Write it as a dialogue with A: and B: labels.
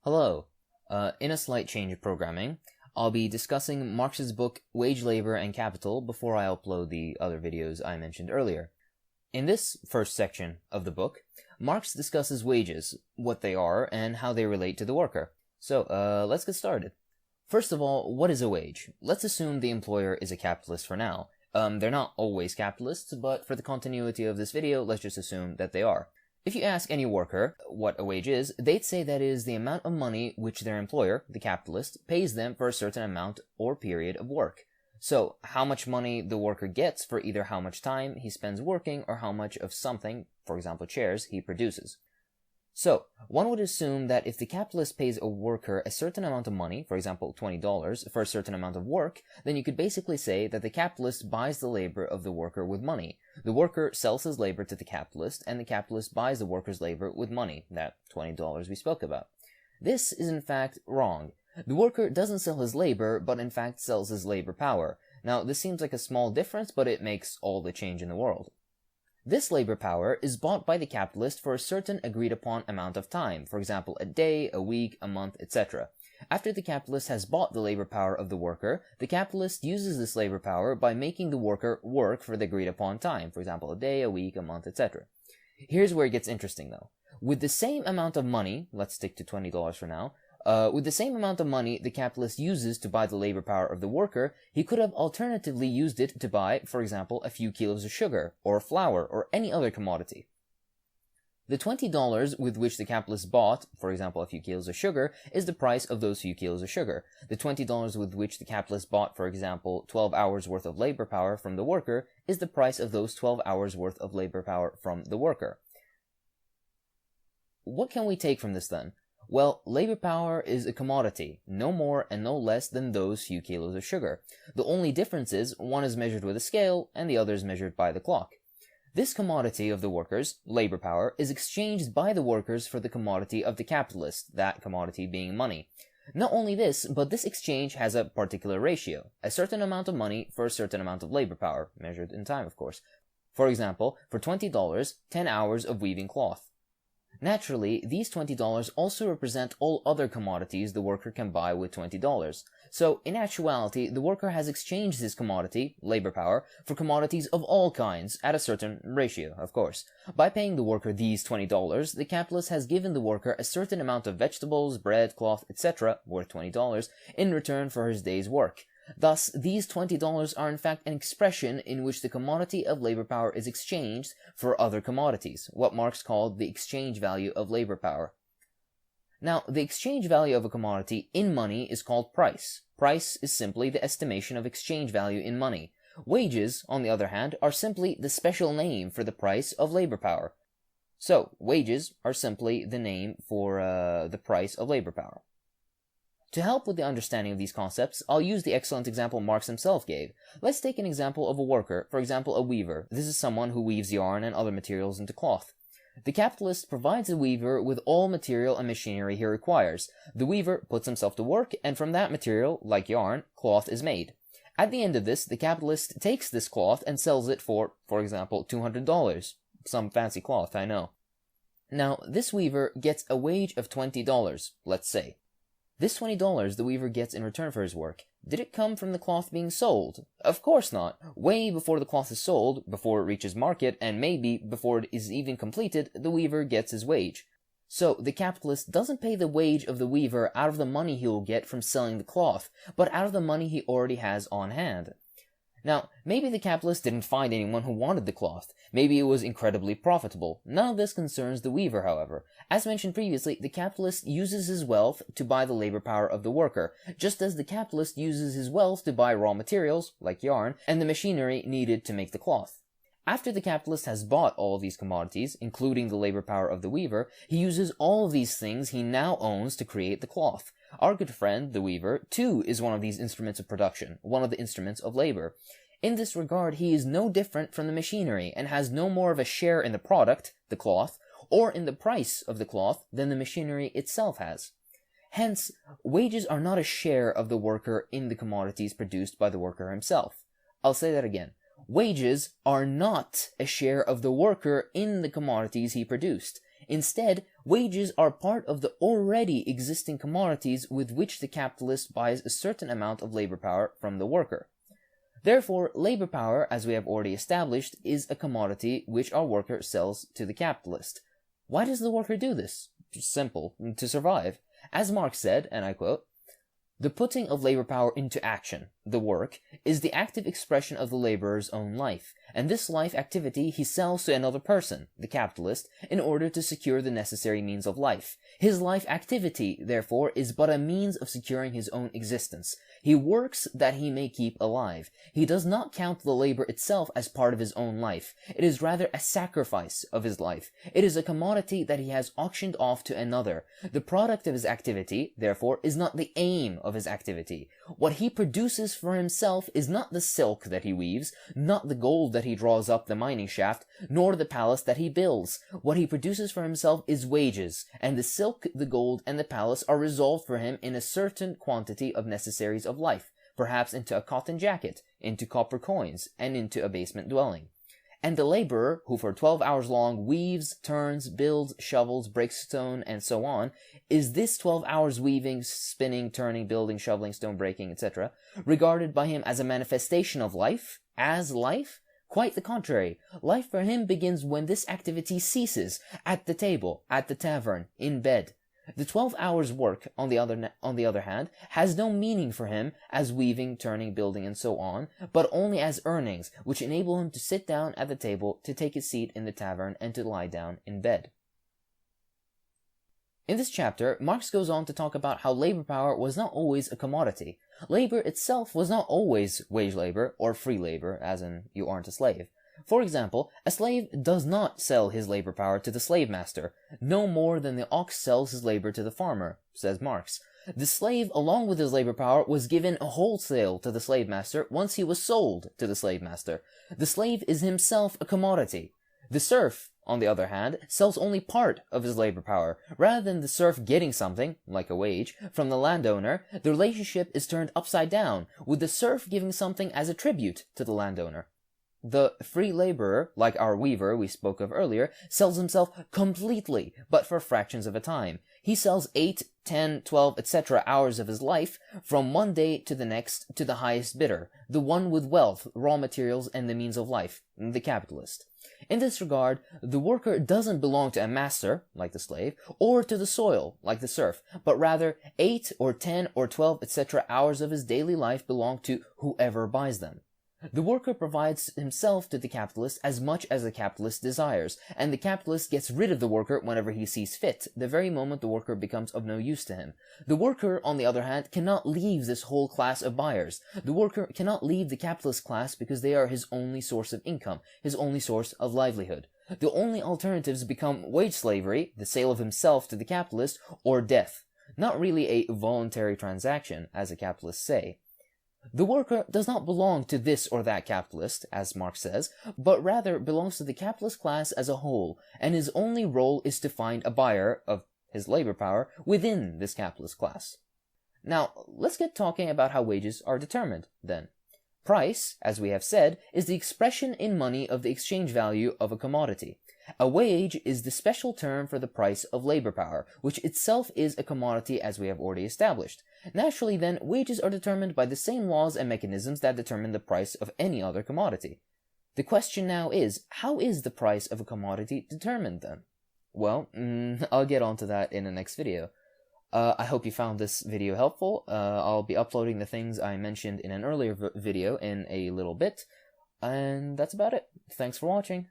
A: Hello. In a slight change of programming, I'll be discussing Marx's book Wage, Labor, and Capital before I upload the other videos I mentioned earlier. In this first section of the book, Marx discusses wages, what they are, and how they relate to the worker. So, let's get started. First of all, what is a wage? Let's assume the employer is a capitalist for now. They're not always capitalists, but for the continuity of this video, let's just assume that they are. If you ask any worker what a wage is, they'd say that is the amount of money which their employer, the capitalist, pays them for a certain amount or period of work. So, how much money the worker gets for either how much time he spends working or how much of something, for example chairs, he produces. So, one would assume that if the capitalist pays a worker a certain amount of money, for example $20, for a certain amount of work, then you could basically say that the capitalist buys the labor of the worker with money. The worker sells his labor to the capitalist, and the capitalist buys the worker's labor with money, that $20 we spoke about. This is in fact wrong. The worker doesn't sell his labor, but in fact sells his labor power. Now, this seems like a small difference, but it makes all the change in the world. This labor power is bought by the capitalist for a certain agreed-upon amount of time, for example, a day, a week, a month, etc. After the capitalist has bought the labor power of the worker, the capitalist uses this labor power by making the worker work for the agreed-upon time, for example, a day, a week, a month, etc. Here's where it gets interesting, though. With the same amount of money, let's stick to $20 for now, with the same amount of money the capitalist uses to buy the labor power of the worker, he could have alternatively used it to buy, for example, a few kilos of sugar, or flour, or any other commodity. The $20 with which the capitalist bought, for example, a few kilos of sugar, is the price of those few kilos of sugar. The $20 with which the capitalist bought, for example, 12 hours worth of labor power from the worker, is the price of those 12 hours worth of labor power from the worker. What can we take from this then? Well, labor power is a commodity, no more and no less than those few kilos of sugar. The only difference is, one is measured with a scale, and the other is measured by the clock. This commodity of the workers, labor power, is exchanged by the workers for the commodity of the capitalist, that commodity being money. Not only this, but this exchange has a particular ratio, a certain amount of money for a certain amount of labor power, measured in time of course. For example, for $20, 10 hours of weaving cloth. Naturally, these $20 also represent all other commodities the worker can buy with $20. So, in actuality, the worker has exchanged his commodity, labor power, for commodities of all kinds, at a certain ratio, of course. By paying the worker these $20, the capitalist has given the worker a certain amount of vegetables, bread, cloth, etc., worth $20, in return for his day's work. Thus, these $20 are in fact an expression in which the commodity of labor power is exchanged for other commodities, what Marx called the exchange value of labor power. Now, the exchange value of a commodity in money is called price. Price is simply the estimation of exchange value in money. Wages, on the other hand, are simply the special name for the price of labor power. So, wages are simply the name for the price of labor power. To help with the understanding of these concepts, I'll use the excellent example Marx himself gave. Let's take an example of a worker, for example a weaver. This is someone who weaves yarn and other materials into cloth. The capitalist provides the weaver with all material and machinery he requires. The weaver puts himself to work, and from that material, like yarn, cloth is made. At the end of this, the capitalist takes this cloth and sells it for example, $200. Some fancy cloth, I know. Now, this weaver gets a wage of $20, let's say. This $20 the weaver gets in return for his work. Did it come from the cloth being sold? Of course not. Way before the cloth is sold, before it reaches market, and maybe before it is even completed, the weaver gets his wage. So, the capitalist doesn't pay the wage of the weaver out of the money he will get from selling the cloth, but out of the money he already has on hand. Now, maybe the capitalist didn't find anyone who wanted the cloth. Maybe it was incredibly profitable. None of this concerns the weaver, however. As mentioned previously, the capitalist uses his wealth to buy the labor power of the worker, just as the capitalist uses his wealth to buy raw materials, like yarn, and the machinery needed to make the cloth. After the capitalist has bought all of these commodities, including the labor power of the weaver, he uses all of these things he now owns to create the cloth. Our good friend, the weaver, too is one of these instruments of production, one of the instruments of labor. In this regard, he is no different from the machinery, and has no more of a share in the product, the cloth, or in the price of the cloth than the machinery itself has. Hence, wages are not a share of the worker in the commodities produced by the worker himself. I'll say that again. Wages are not a share of the worker in the commodities he produced. Instead, wages are part of the already existing commodities with which the capitalist buys a certain amount of labor power from the worker. Therefore, labor power, as we have already established, is a commodity which our worker sells to the capitalist. Why does the worker do this? Simple, to survive. As Marx said, and I quote, "The putting of labor power into action, the work, is the active expression of the laborer's own life, and this life activity he sells to another person, the capitalist, in order to secure the necessary means of life. His life activity, therefore, is but a means of securing his own existence. He works that he may keep alive. He does not count the labor itself as part of his own life. It is rather a sacrifice of his life. It is a commodity that he has auctioned off to another. The product of his activity, therefore, is not the aim of his activity. What he produces for himself is not the silk that he weaves, not the gold that he draws up the mining shaft, nor the palace that he builds. What he produces for himself is wages, and the silk, the gold, and the palace are resolved for him in a certain quantity of necessaries of life, perhaps into a cotton jacket, into copper coins, and into a basement dwelling. And the laborer, who for 12 hours long weaves, turns, builds, shovels, breaks stone, and so on, is this 12 hours weaving, spinning, turning, building, shoveling, stone breaking, etc., regarded by him as a manifestation of life? As life? Quite the contrary. Life for him begins when this activity ceases, at the table, at the tavern, in bed. The 12 hours' work, on the other hand, has no meaning for him as weaving, turning, building, and so on, but only as earnings, which enable him to sit down at the table, to take his seat in the tavern, and to lie down in bed. In this chapter, Marx goes on to talk about how labor power was not always a commodity. Labor itself was not always wage labor, or free labor, as in you aren't a slave. For example, a slave does not sell his labor power to the slave master, no more than the ox sells his labor to the farmer, says Marx. The slave, along with his labor power, was given wholesale to the slave master once he was sold to the slave master. The slave is himself a commodity. The serf, on the other hand, sells only part of his labor power. Rather than the serf getting something, like a wage, from the landowner, the relationship is turned upside down, with the serf giving something as a tribute to the landowner. The free laborer, like our weaver we spoke of earlier, sells himself completely, but for fractions of a time. He sells 8, 10, 12, etc. hours of his life, from one day to the next, to the highest bidder, the one with wealth, raw materials, and the means of life, the capitalist. In this regard, the worker doesn't belong to a master, like the slave, or to the soil, like the serf, but rather 8 or 10 or 12, etc. hours of his daily life belong to whoever buys them. The worker provides himself to the capitalist as much as the capitalist desires, and the capitalist gets rid of the worker whenever he sees fit, the very moment the worker becomes of no use to him. The worker, on the other hand, cannot leave this whole class of buyers. The worker cannot leave the capitalist class because they are his only source of income, his only source of livelihood. The only alternatives become wage slavery, the sale of himself to the capitalist, or death. Not really a voluntary transaction, as the capitalists say. The worker does not belong to this or that capitalist, as Marx says, but rather belongs to the capitalist class as a whole, and his only role is to find a buyer of his labor power within this capitalist class. Now, let's get talking about how wages are determined, then. Price, as we have said, is the expression in money of the exchange value of a commodity. A wage is the special term for the price of labor power, which itself is a commodity as we have already established. Naturally, then, wages are determined by the same laws and mechanisms that determine the price of any other commodity. The question now is, how is the price of a commodity determined then? Well, I'll get onto that in the next video. I hope you found this video helpful. I'll be uploading the things I mentioned in an earlier video in a little bit. And that's about it. Thanks for watching.